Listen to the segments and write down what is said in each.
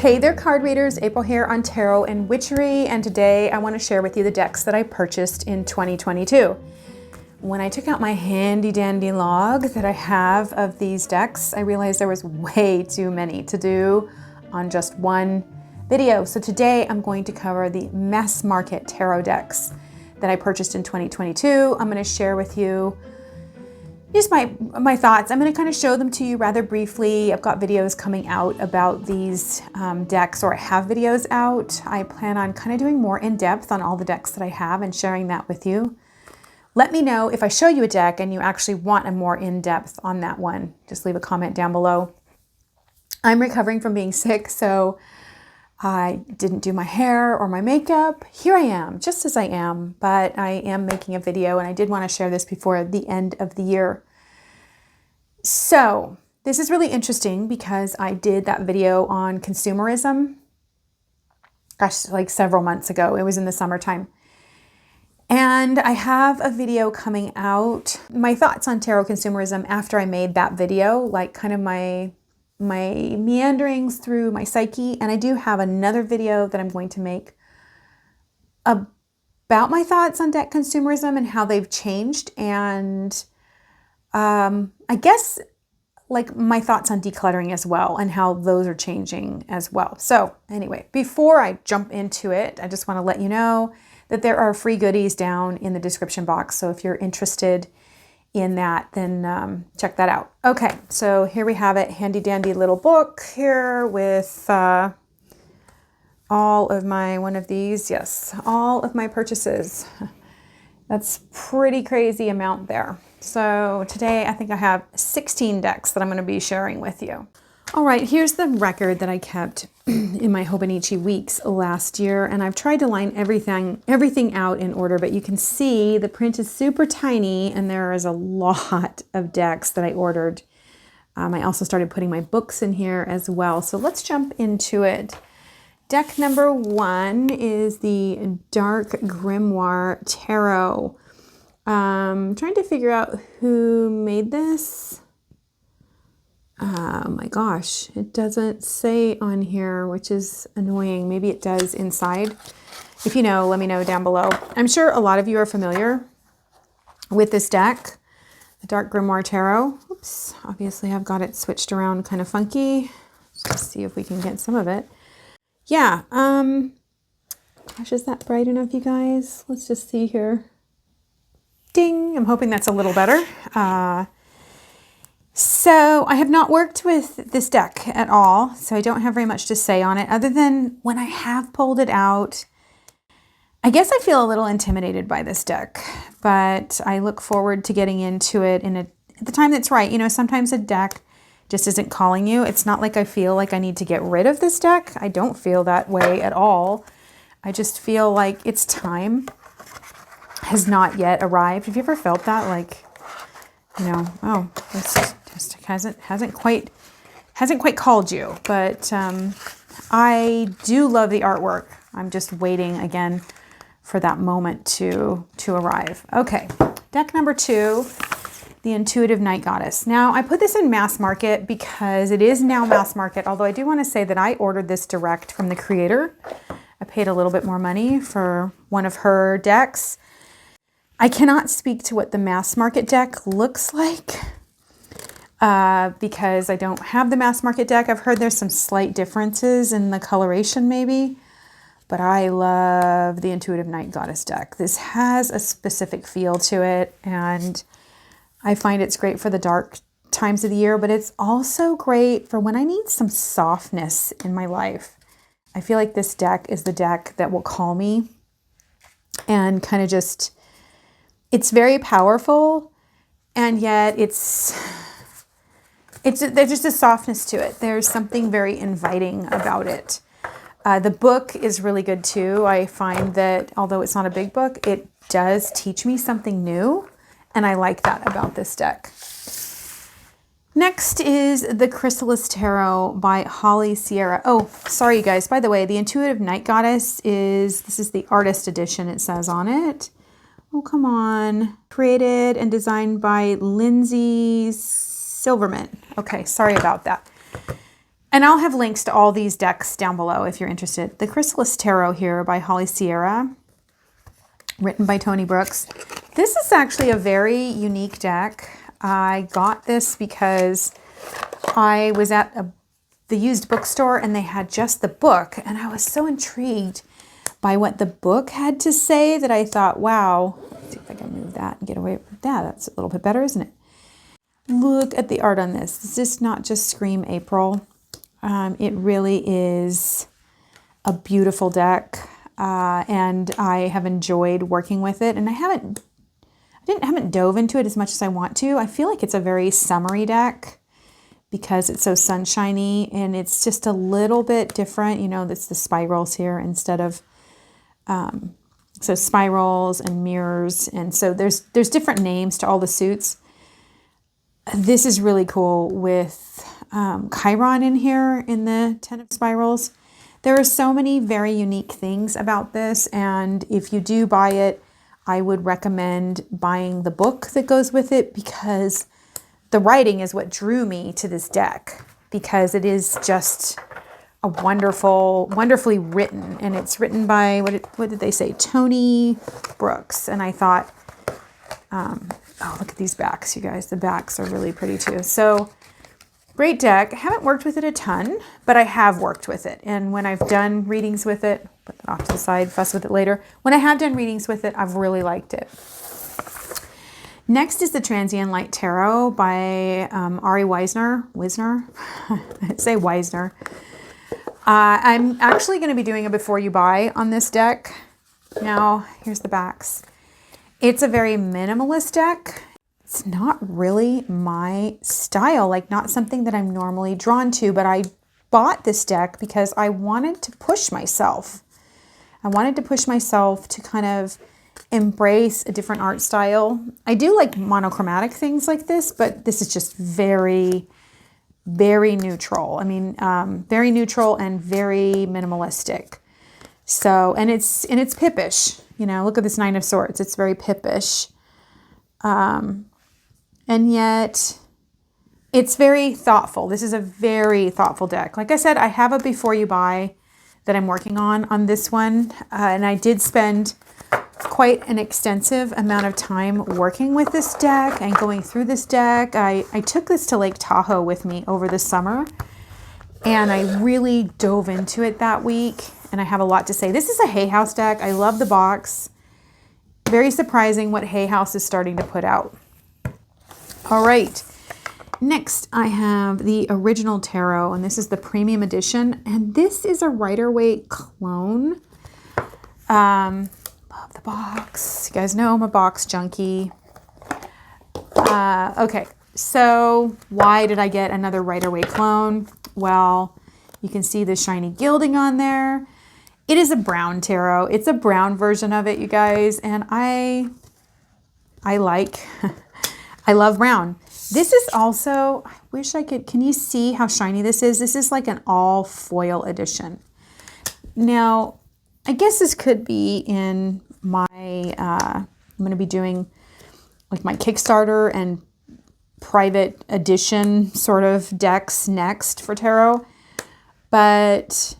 Hey there, card readers. April here on Tarot and Witchery, and today I want to share with you the decks that I purchased in 2022. When I took out my handy dandy log that I have of these decks, I realized there was way too many to do on just one video. So today I'm going to cover the mass market tarot decks that I purchased in 2022. I'm going to share with you just my thoughts. I'm going to kind of show them to you rather briefly. I've got videos coming out about these decks, or I have videos out. I plan on kind of doing more in depth on all the decks that I have and sharing that with you. Let me know if I show you a deck and you actually want a more in-depth on that one. Just leave a comment down below. I'm recovering from being sick, so I didn't do my hair or my makeup. Here I am, just as I am, but I am making a video and I did want to share this before the end of the year. So this is really interesting because I did that video on consumerism, gosh, like several months ago. It was in the summertime. And I have a video coming out, my thoughts on tarot consumerism after I made that video, like kind of my meanderings through my psyche. And I do have another video that I'm going to make about my thoughts on deck consumerism and how they've changed. And I guess like my thoughts on decluttering as well and how those are changing as well. So anyway, before I jump into it, I just want to let you know that there are free goodies down in the description box. So if you're interested in that, then check that out. Okay, so here we have it, handy dandy little book here with all of my, all of my purchases. That's pretty crazy amount there. So today I think I have 16 decks that I'm going to be sharing with you. All right, here's the record that I kept in my Hobonichi weeks last year, and I've tried to line everything out in order, but you can see the print is super tiny and there is a lot of decks that I ordered. I also started putting my books in here as well. So let's jump into it. Deck number 1 is the Dark Grimoire Tarot. Trying to figure out who made this. Oh my gosh, it doesn't say on here, which is annoying. Maybe it does inside. If you know, let me know down below. I'm sure a lot of you are familiar with this deck, the Dark Grimoire Tarot. Oops, obviously I've got it switched around kind of funky. Let's see if we can get some of it. Yeah, gosh, is that bright enough, you guys? Let's just see here. Ding, I'm hoping that's a little better. So I have not worked with this deck at all, so I don't have very much to say on it other than when I have pulled it out, I guess I feel a little intimidated by this deck, but I look forward to getting into it at the time that's right. You know, sometimes a deck just isn't calling you. It's not like I feel like I need to get rid of this deck. I don't feel that way at all. I just feel like its time has not yet arrived. Have you ever felt that? Like, you know, oh, this just hasn't quite called you. But I do love the artwork. I'm just waiting again for that moment to arrive. Okay, deck number 2, the Intuitive Night Goddess. Now I put this in mass market because it is now mass market, although I do want to say that I ordered this direct from the creator. I paid a little bit more money for one of her decks. I cannot speak to what the mass market deck looks like because I don't have the mass market deck. I've heard there's some slight differences in the coloration maybe, but I love the Intuitive Night Goddess deck. This has a specific feel to it, and I find it's great for the dark times of the year, but it's also great for when I need some softness in my life. I feel like this deck is the deck that will call me and kind of just, it's very powerful, and yet there's just a softness to it. There's something very inviting about it. The book is really good too. I find that although it's not a big book, it does teach me something new, and I like that about this deck. Next is the Chrysalis Tarot by Holly Sierra. Oh, sorry you guys. By the way, the Intuitive Night Goddess this is the artist edition, it says on it. Oh, come on. Created and designed by Lindsay Silverman. Okay, sorry about that. And I'll have links to all these decks down below if you're interested. The Chrysalis Tarot here by Holly Sierra, written by Tony Brooks. This is actually a very unique deck. I got this because I was at the used bookstore and they had just the book, and I was so intrigued by what the book had to say that I thought, wow, let's see if I can move that and get away with that. That's a little bit better, isn't it? Look at the art on this. This is not just Scream April. It really is a beautiful deck, and I have enjoyed working with it. And I haven't dove into it as much as I want to. I feel like it's a very summery deck because it's so sunshiny, and it's just a little bit different. You know, it's the spirals here instead of so spirals and mirrors, and so there's different names to all the suits. This is really cool with Chiron in here in the 10 of Spirals. There are so many very unique things about this, and if you do buy it, I would recommend buying the book that goes with it, because the writing is what drew me to this deck, because it is just a wonderfully written, and it's written by, what did they say? Tony Brooks. And I thought, oh, look at these backs, you guys. The backs are really pretty too. So great deck. I haven't worked with it a ton, but I have worked with it. And when I've done readings with it, put that off to the side, fuss with it later. When I have done readings with it, I've really liked it. Next is the Transient Light Tarot by Ari Wisner. I'd say Wisner. I'm actually going to be doing a before you buy on this deck. Now, here's the backs. It's a very minimalist deck. It's not really my style, like not something that I'm normally drawn to, but I bought this deck because I wanted to push myself. I wanted to push myself to kind of embrace a different art style. I do like monochromatic things like this, but this is just very, very neutral. I mean, very neutral and very minimalistic. So, and it's pippish. You know, look at this Nine of Swords. It's very pippish. And yet it's very thoughtful. This is a very thoughtful deck. Like I said, I have a before you buy that I'm working on this one. And I did spend quite an extensive amount of time working with this deck and going through this deck. I took this to Lake Tahoe with me over the summer, and I really dove into it that week, and I have a lot to say. This is a Hay House deck. I love the box. Very surprising what Hay House is starting to put out. All right. Next, I have the Original Tarot, and this is the premium edition, and this is a Rider-Waite clone. Love the box. You guys know I'm a box junkie. Okay, so why did I get another Rider-Waite clone? Well, you can see the shiny gilding on there. It is a brown tarot. It's a brown version of it, you guys, and I like, I love brown. This is also, I wish I could, can you see how shiny this is? This is like an all foil edition. Now, I guess this could be in my, I'm going to be doing like my Kickstarter and private edition sort of decks next for tarot. But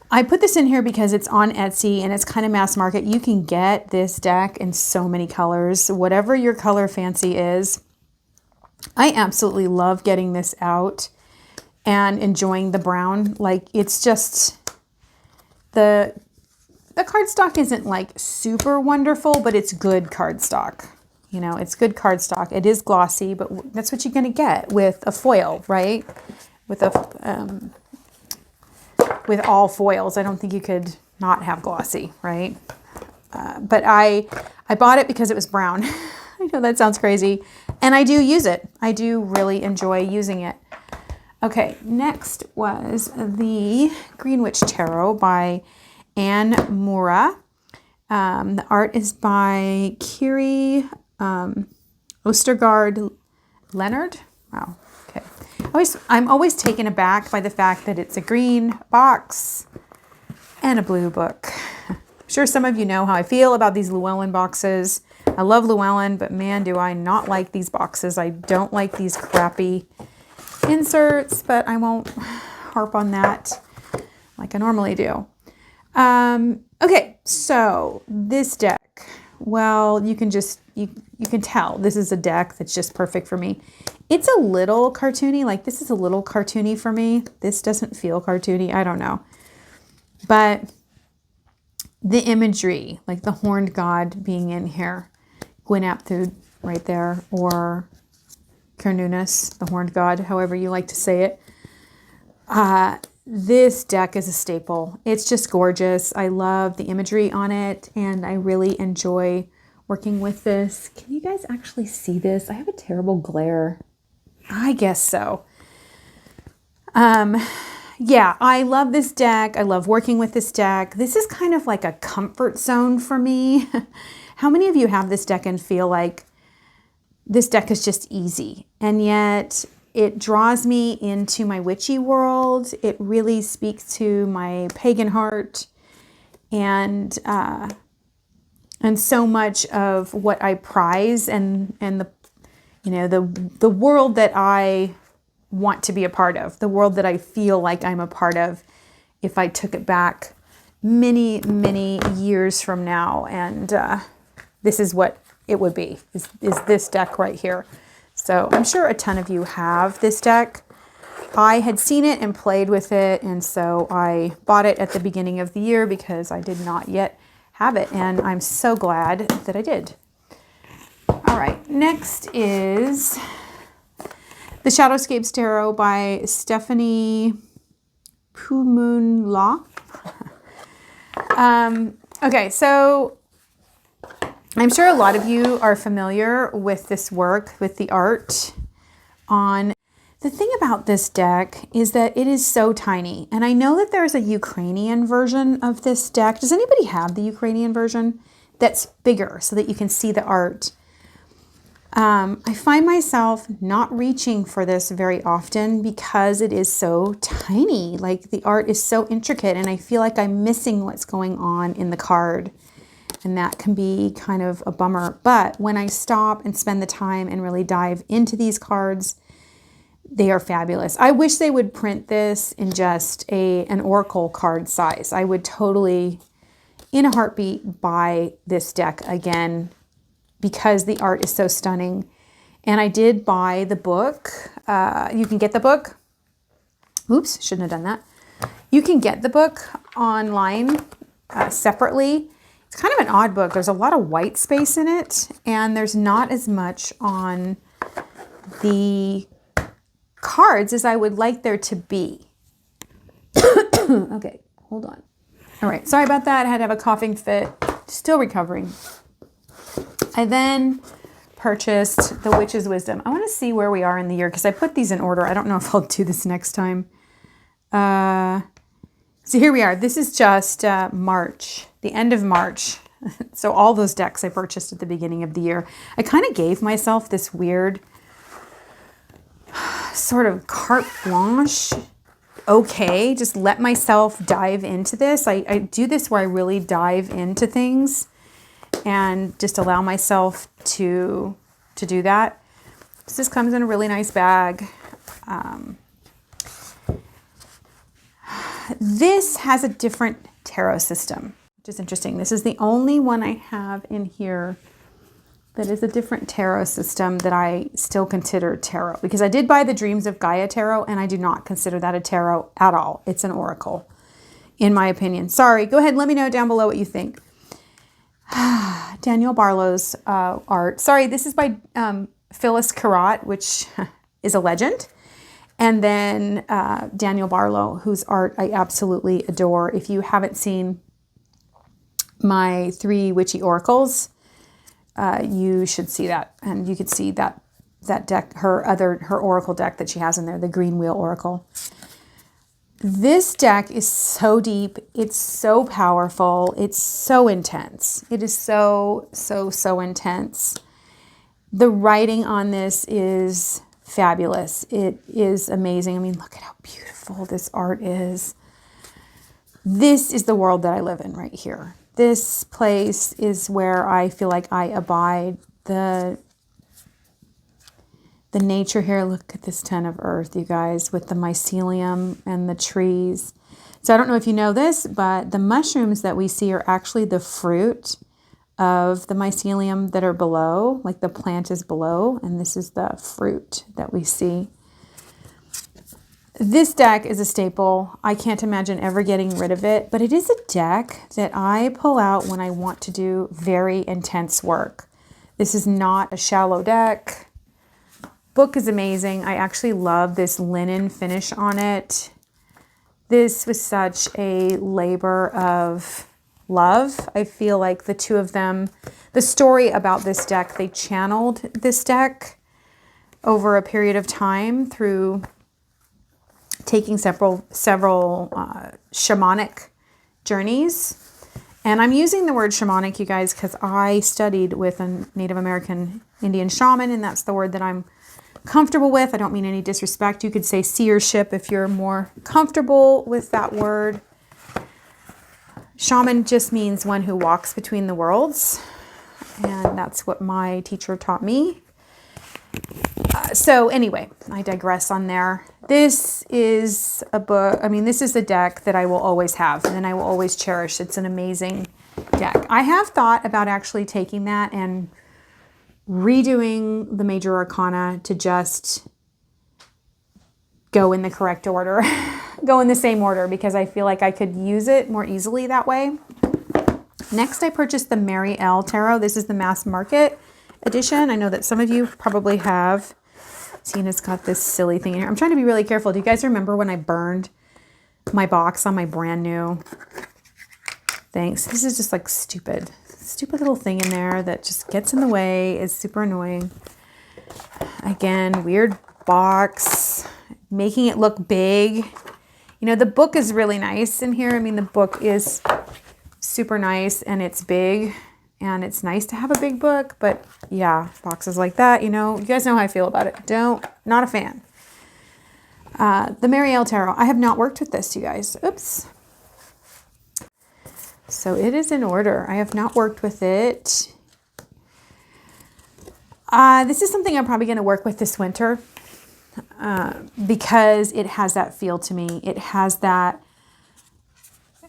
I put this in here because it's on Etsy and it's kind of mass market. You can get this deck in so many colors, whatever your color fancy is. I absolutely love getting this out and enjoying the brown. Like, it's just, the cardstock isn't like super wonderful, but it's good cardstock. You know, it's good cardstock. It is glossy, but that's what you're going to get with a foil, right? With a with all foils. I don't think you could not have glossy, right? But I bought it because it was brown. I know that sounds crazy. And I do use it. I do really enjoy using it. Okay, next was the Greenwich Tarot by Anne Mura. The art is by Kiri Ostergaard Leonard. Wow, okay. I'm always taken aback by the fact that it's a green box and a blue book. I'm sure some of you know how I feel about these Llewellyn boxes. I love Llewellyn, but man, do I not like these boxes. I don't like these crappy inserts, but I won't harp on that like I normally do. Okay, so this deck, well, you can tell this is a deck that's just perfect for me. It's a little cartoony, like this is a little cartoony for me. This doesn't feel cartoony, I don't know. But the imagery, like the horned god being in here, Gwynapthud right there, or Cernunnos, the horned god, however you like to say it. This deck is a staple. It's just gorgeous. I love the imagery on it, and I really enjoy working with this. Can you guys actually see this? I have a terrible glare. I guess so. Yeah, I love this deck. I love working with this deck. This is kind of like a comfort zone for me. How many of you have this deck and feel like this deck is just easy, and yet it draws me into my witchy world? It really speaks to my pagan heart, and so much of what I prize, and the, you know, the world that I want to be a part of, the world that I feel like I'm a part of if I took it back many, many years from now. And this is what it would be, is this deck right here. So I'm sure a ton of you have this deck. I had seen it and played with it, and so I bought it at the beginning of the year because I did not yet have it, and I'm so glad that I did. All right, next is the Shadowscapes Tarot by Stephanie Pumunla. Okay, so I'm sure a lot of you are familiar with this work, with the art on. The thing about this deck is that it is so tiny, and I know that there's a Ukrainian version of this deck. Does anybody have the Ukrainian version that's bigger so that you can see the art? I find myself not reaching for this very often because it is so tiny. Like, the art is so intricate, and I feel like I'm missing what's going on in the card. And that can be kind of a bummer. But when I stop and spend the time and really dive into these cards, they are fabulous. I wish they would print this in just an oracle card size. I would totally, in a heartbeat, buy this deck again because the art is so stunning. And I did buy the book. You can get the book. Oops, shouldn't have done that. You can get the book online separately. It's kind of an odd book. There's a lot of white space in it, and there's not as much on the cards as I would like there to be. Okay, hold on. All right, sorry about that. I had to have a coughing fit. Still recovering. I then purchased The Witch's Wisdom. I want to see where we are in the year because I put these in order. I don't know if I'll do this next time. So here we are. This is just March, the end of March. So all those decks I purchased at the beginning of the year. I kind of gave myself this weird sort of carte blanche. Okay, just let myself dive into this. I do this where I really dive into things and just allow myself to do that. So this comes in a really nice bag. This has a different tarot system, which is interesting. This is the only one I have in here that is a different tarot system that I still consider tarot, because I did buy the Dreams of Gaia tarot, and I do not consider that a tarot at all. It's an oracle, in my opinion. Sorry, go ahead and let me know down below what you think. Daniel Barlow's art. Sorry, this is by Phyllis Carrot, which is a legend. And then Daniel Barlow, whose art I absolutely adore. If you haven't seen my 3 witchy oracles, you should see that. And you could see that deck, her oracle deck that she has in there, the Green Wheel Oracle. This deck is so deep. It's so powerful. It's so intense. It is so, so, so intense. The writing on this is fabulous. It is amazing. I mean, look at how beautiful this art is. This is the world that I live in right here. This place is where I feel like I abide. The the nature here. Look at this Ten of Earth, you guys, with the mycelium and the trees. So I don't know if you know this, but the mushrooms that we see are actually the fruit of the mycelium that are below, like the plant is below, and this is the fruit that we see. This deck is a staple. I can't imagine ever getting rid of it, but it is a deck that I pull out when I want to do very intense work. This is not a shallow deck. Book is amazing. I actually love this linen finish on it. This was such a labor of love. I feel like the two of them, the story about this deck, they channeled this deck over a period of time through taking several shamanic journeys. And I'm using the word shamanic, you guys, because I studied with a Native American Indian shaman, and that's the word that I'm comfortable with. I don't mean any disrespect. You could say seership if you're more comfortable with that word. Shaman just means one who walks between the worlds, and that's what my teacher taught me. So anyway, I digress on there. This is a book. I mean, this is a deck that I will always have and I will always cherish. It's an amazing deck. I have thought about actually taking that and redoing the major arcana to just go in the correct order, go in the same order, because I feel like I could use it more easily that way. Next, I purchased the Marielle Tarot. This is the mass market edition. I know that some of you probably have seen it's got this silly thing in here. I'm trying to be really careful. Do you guys remember when I burned my box on my brand new things? This is just like stupid little thing in there that just gets in the way. It's super annoying. Again, weird box, making it look big. You know, the book is really nice in here. I mean, the book is super nice and it's big and it's nice to have a big book, but yeah, boxes like that, you know, you guys know how I feel about it. Not a fan. The Marielle Tarot. I have not worked with this, you guys. Oops. So it is in order. I have not worked with it. This is something I'm probably going to work with this winter because it has that feel to me. It has that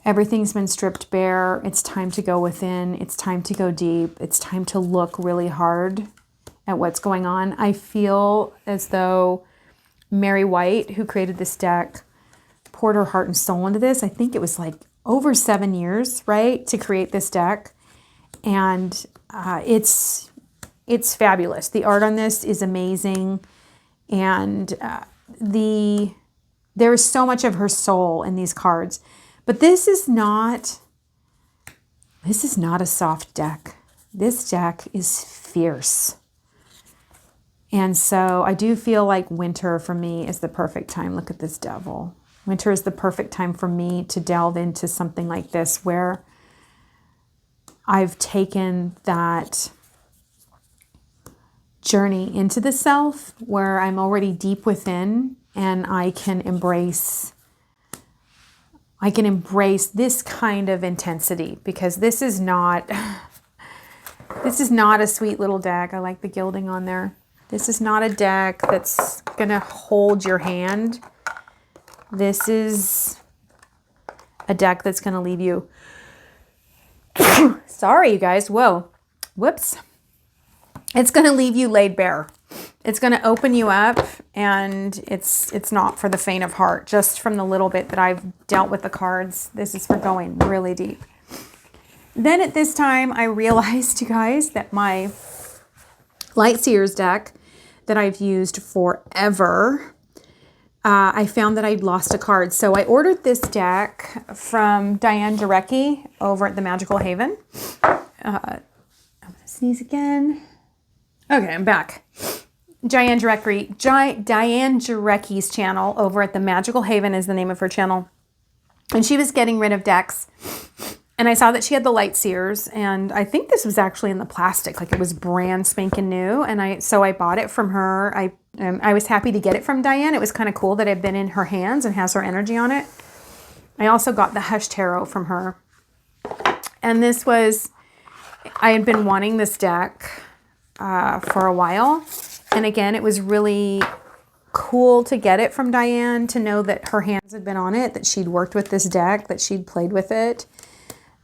everything's been stripped bare. It's time to go within. It's time to go deep. It's time to look really hard at what's going on. I feel as though Mary White, who created this deck, poured her heart and soul into this. I think it was like over 7 years, right, to create this deck. And it's fabulous. The art on this is amazing. And there is so much of her soul in these cards. But this is not a soft deck. This deck is fierce. And so I do feel like winter for me is the perfect time. Look at this devil. Winter is the perfect time for me to delve into something like this where I've taken that journey into the self, where I'm already deep within and I can embrace this kind of intensity, because this is not a sweet little deck. I like the gilding on there. This is not a deck that's gonna hold your hand. This is a deck that's gonna leave you, sorry you guys, whoa, whoops. It's gonna leave you laid bare. It's gonna open you up, and it's not for the faint of heart. Just from the little bit that I've dealt with the cards, this is for going really deep. Then at this time, I realized, you guys, that my Lightseers deck that I've used forever, I found that I'd lost a card. So I ordered this deck from Diane Jarecki over at the Magical Haven. I'm gonna sneeze again. Okay, I'm back. Diane Jarecki's channel over at the Magical Haven is the name of her channel. And she was getting rid of decks. And I saw that she had the Lightseers, and I think this was actually in the plastic, like it was brand spanking new. And so I bought it from her. I was happy to get it from Diane. It was kind of cool that it had been in her hands and has her energy on it. I also got the Hush Tarot from her. And this was, I had been wanting this deck for a while. And again, it was really cool to get it from Diane, to know that her hands had been on it, that she'd worked with this deck, that she'd played with it.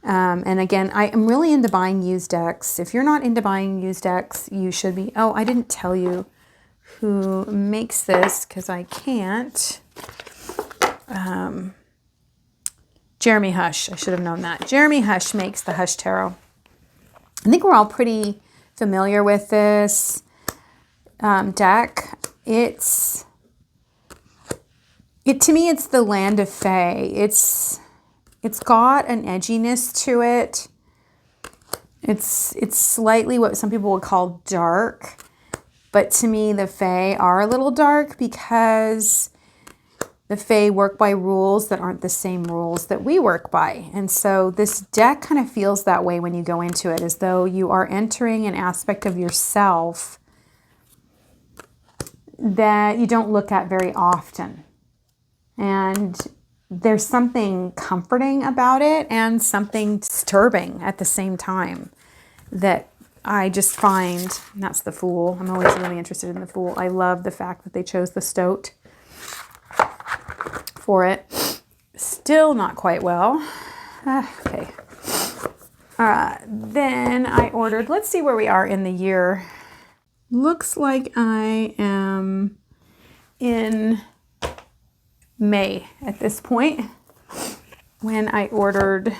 And again, I am really into buying used decks. If you're not into buying used decks, you should be. Oh, I didn't tell you who makes this because I can't. Jeremy Hush. I should have known that. Jeremy Hush makes the Hush Tarot. I think we're all pretty familiar with this deck. To me, it's the Land of Fae. It's got an edginess to it. It's slightly what some people would call dark, but to me, the Fae are a little dark because the Fae work by rules that aren't the same rules that we work by. And so this deck kind of feels that way when you go into it, as though you are entering an aspect of yourself that you don't look at very often. And there's something comforting about it and something disturbing at the same time that I just find, and that's the Fool. I'm always really interested in the Fool. I love the fact that they chose the Stoat for it. Still not quite well. Okay. Then I ordered, let's see where we are in the year. Looks like I am in May at this point when I ordered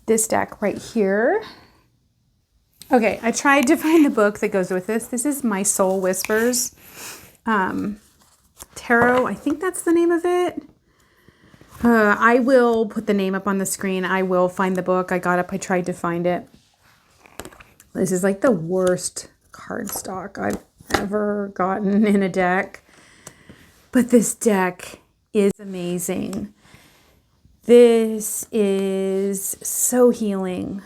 this deck right here. Okay, I tried to find the book that goes with this. This is My Soul Whispers Tarot. I think that's the name of it. I will put the name up on the screen. I will find the book. I tried to find it. This is like the worst cardstock I've ever gotten in a deck. But this deck is amazing. This is so healing,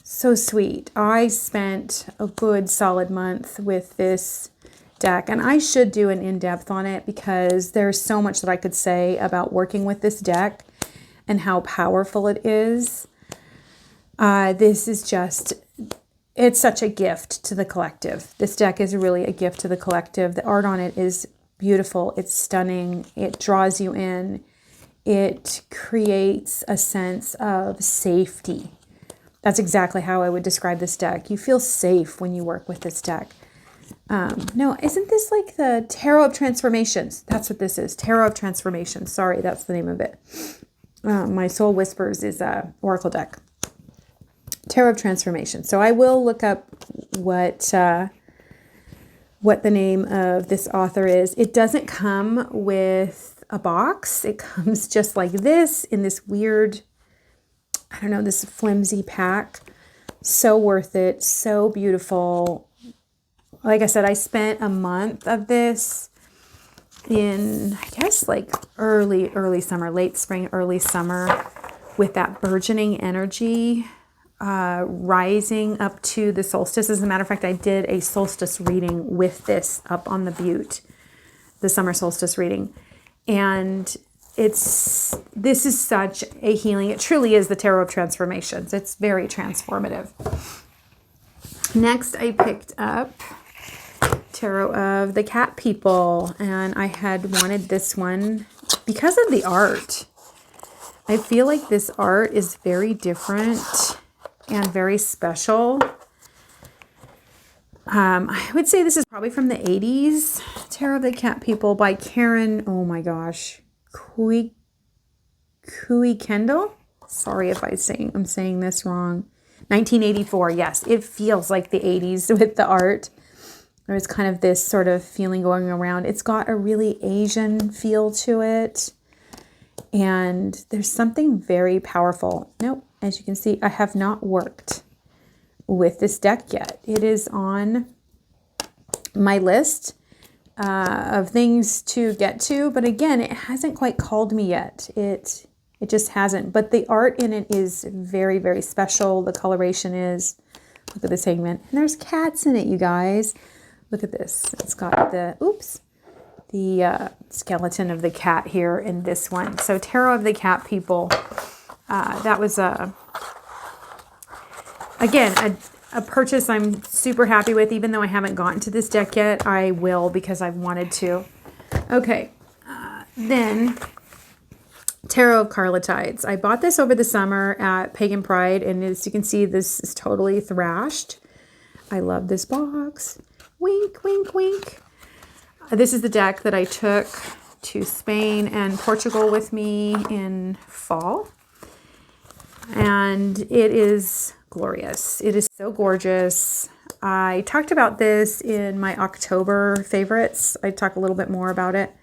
so sweet. I spent a good solid month with this deck, and I should do an in-depth on it because there's so much that I could say about working with this deck and how powerful it is. This is just, it's such a gift to the collective. This deck is really a gift to the collective. The art on it is beautiful. It's stunning. It draws you in. It creates a sense of safety. That's exactly how I would describe this deck. You feel safe when you work with this deck. No, isn't this like the Tarot of Transformations? That's what this is. Tarot of Transformations. Sorry, that's the name of it. My Soul Whispers is a Oracle deck. Tarot of Transformation. So I will look up what the name of this author is. It doesn't come with a box. It comes just like this in this weird, I don't know, this flimsy pack. So worth it. So beautiful. Like I said, I spent a month of this in, I guess, like early summer, late spring, early summer, with that burgeoning energy rising up to the solstice. As a matter of fact, I did a solstice reading with this up on the butte, the summer solstice reading. And this is such a healing. It truly is the Tarot of Transformations. It's very transformative. Next, I picked up Tarot of the Cat People, and I had wanted this one because of the art. I feel like this art is very different and very special. I would say this is probably from the 80s. Tarot of the Cat People by Karen, oh my gosh, Kui Kendall? Sorry if I'm saying this wrong. 1984, yes. It feels like the 80s with the art. There's kind of this sort of feeling going around. It's got a really Asian feel to it. And there's something very powerful. Nope, as you can see, I have not worked with this deck yet. It is on my list of things to get to. But again, it hasn't quite called me yet. It just hasn't. But the art in it is very, very special. The coloration is, look at this hangman. And there's cats in it, you guys. Look at this. It's got the skeleton of the cat here in this one. So Tarot of the Cat People. That was again, a purchase I'm super happy with. Even though I haven't gotten to this deck yet, I will because I've wanted to. Okay, then Tarot of Carlotides. I bought this over the summer at Pagan Pride, and as you can see, this is totally thrashed. I love this box. Wink, wink, wink. This is the deck that I took to Spain and Portugal with me in fall. And it is glorious. It is so gorgeous. I talked about this in my October favorites. I talk a little bit more about it.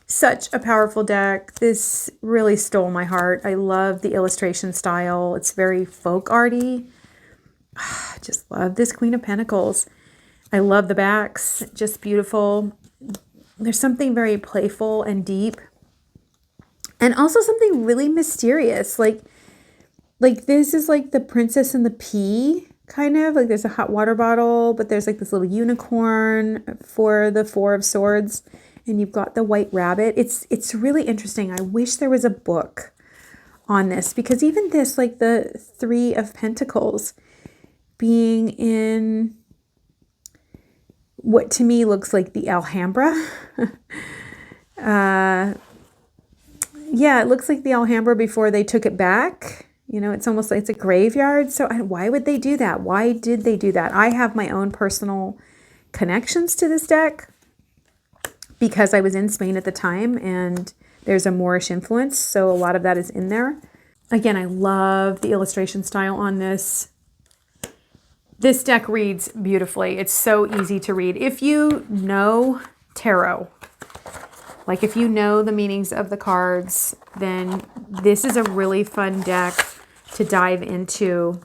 Such a powerful deck. This really stole my heart. I love the illustration style. It's very folk arty. I just love this Queen of Pentacles. I love the backs. Just beautiful. There's something very playful and deep. And also something really mysterious. Like this is like the Princess and the Pea, kind of. Like there's a hot water bottle, but there's like this little unicorn for the Four of Swords. And you've got the white rabbit. It's really interesting. I wish there was a book on this, because even this, like the Three of Pentacles being in what to me looks like the Alhambra. Yeah, it looks like the Alhambra before they took it back. You know, it's almost like it's a graveyard. So why would they do that? Why did they do that? I have my own personal connections to this deck, because I was in Spain at the time and there's a Moorish influence. So a lot of that is in there. Again, I love the illustration style on this. This deck reads beautifully. It's so easy to read. If you know tarot, like if you know the meanings of the cards, then this is a really fun deck to dive into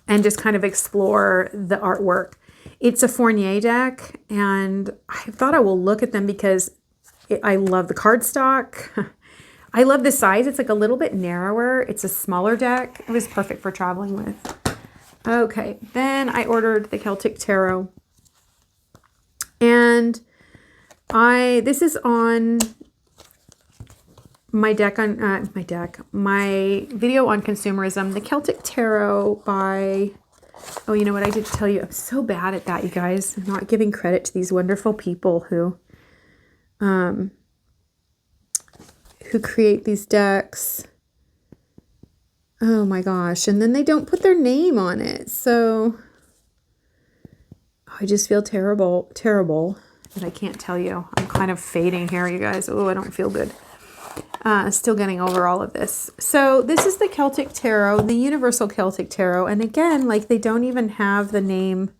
and just kind of explore the artwork. It's a Fournier deck, and I thought I will look at them because I love the cardstock. I love the size. It's like a little bit narrower. It's a smaller deck. It was perfect for traveling with. Okay, then I ordered the Celtic Tarot. And this is on my deck on my video on consumerism, the Celtic Tarot by, oh, you know what? I did tell you, I'm so bad at that, you guys. I'm not giving credit to these wonderful people who create these decks. Oh my gosh. And then they don't put their name on it. So I just feel terrible. And I can't tell you. I'm kind of fading here, you guys. Oh, I don't feel good. Still getting over all of this. So this is the Celtic Tarot, the Universal Celtic Tarot. And again, like they don't even have the name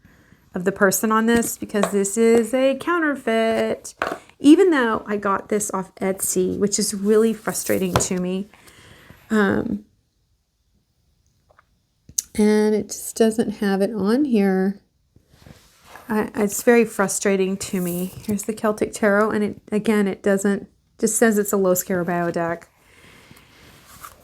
of the person on this, because this is a counterfeit. Even though I got this off Etsy, which is really frustrating to me. And it just doesn't have it on here. It's very frustrating to me. Here's the Celtic Tarot, and it doesn't, just says it's a low Scarabeo deck.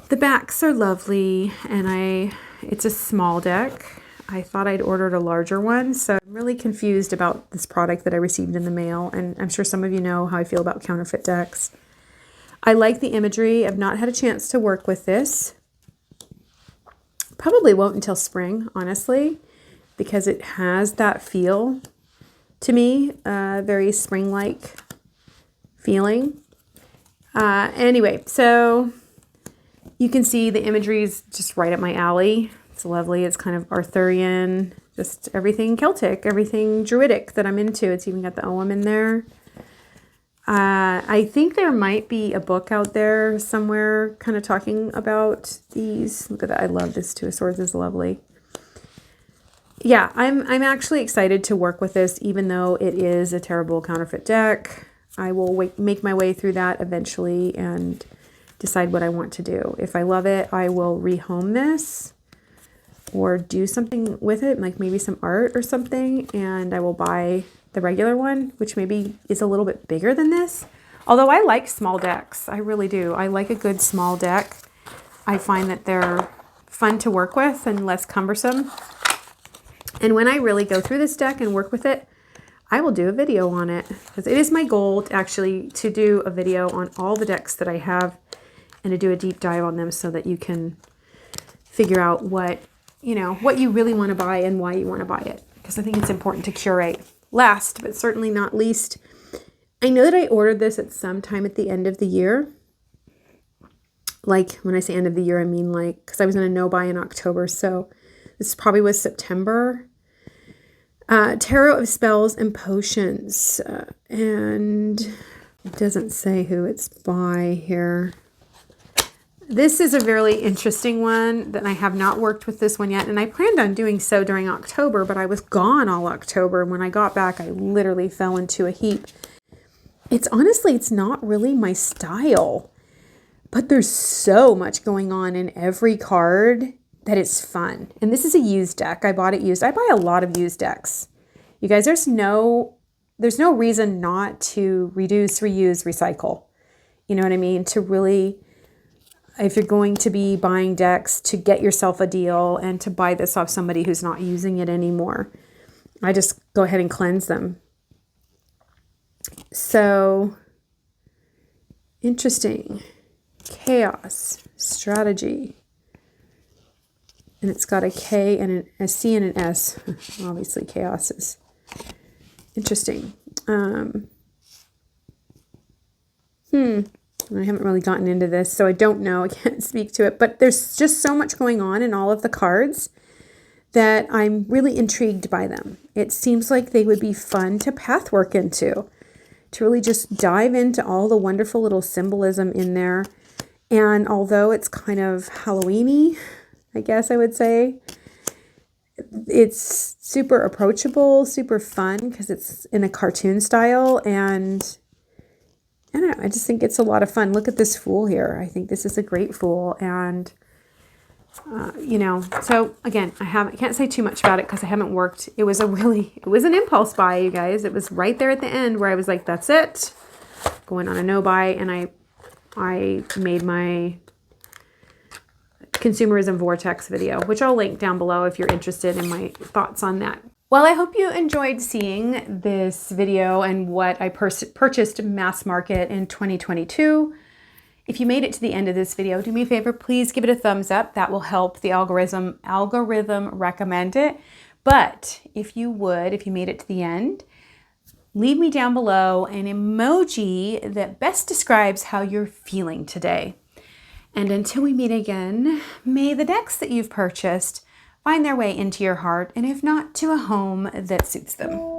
The backs are lovely, and it's a small deck. I thought I'd ordered a larger one, so I'm really confused about this product that I received in the mail, and I'm sure some of you know how I feel about counterfeit decks. I like the imagery. I've not had a chance to work with this. Probably won't until spring, honestly, because it has that feel to me, very spring-like feeling. Anyway, so you can see the imagery is just right up my alley. It's lovely. It's kind of Arthurian, just everything Celtic, everything Druidic that I'm into. It's even got the Ogham in there. I think there might be a book out there somewhere kind of talking about these. Look at that. I love this. Two of Swords is lovely. Yeah, I'm actually excited to work with this, even though it is a terrible counterfeit deck. I will make my way through that eventually and decide what I want to do. If I love it, I will rehome this or do something with it, like maybe some art or something, and I will buy the regular one, which maybe is a little bit bigger than this. Although I like small decks. I really do. I like a good small deck. I find that they're fun to work with and less cumbersome. And when I really go through this deck and work with it, I will do a video on it, because it is my goal to do a video on all the decks that I have and to do a deep dive on them so that you can figure out what you know, what you really want to buy and why you want to buy it, because I think it's important to curate. Last, but certainly not least, I know that I ordered this at some time at the end of the year. Like, when I say end of the year, I mean like, because I was in a no buy in October, so this probably was September. Tarot of Spells and Potions, and it doesn't say who it's by here. This is a really interesting one that I have not worked with this one yet, and I planned on doing so during October, but I was gone all October. When I got back, I literally fell into a heap. It's honestly, it's not really my style, but there's so much going on in every card that it's fun. And this is a used deck. I bought it used. I buy a lot of used decks. You guys, there's no reason not to reduce, reuse, recycle. You know what I mean? To really, if you're going to be buying decks, to get yourself a deal and to buy this off somebody who's not using it anymore. I just go ahead and cleanse them. So, interesting. Chaos, strategy. And it's got a K and a C and an S. Obviously, chaos is interesting. I haven't really gotten into this, so I don't know. I can't speak to it. But there's just so much going on in all of the cards that I'm really intrigued by them. It seems like they would be fun to pathwork into, to really just dive into all the wonderful little symbolism in there. And although it's kind of Halloween-y, I guess I would say, it's super approachable, super fun because it's in a cartoon style, and I don't know, I just think it's a lot of fun. Look at this Fool here. I think this is a great Fool, and you know, so again, I can't say too much about it because I haven't worked. It was an impulse buy, you guys. It was right there at the end where I was like, that's it, going on a no buy, and I made my Consumerism Vortex video, which I'll link down below if you're interested in my thoughts on that. Well, I hope you enjoyed seeing this video and what I purchased mass market in 2022. If you made it to the end of this video, do me a favor, please give it a thumbs up. That will help the algorithm recommend it. But if you made it to the end, leave me down below an emoji that best describes how you're feeling today. And until we meet again, may the decks that you've purchased find their way into your heart, and if not, to a home that suits them.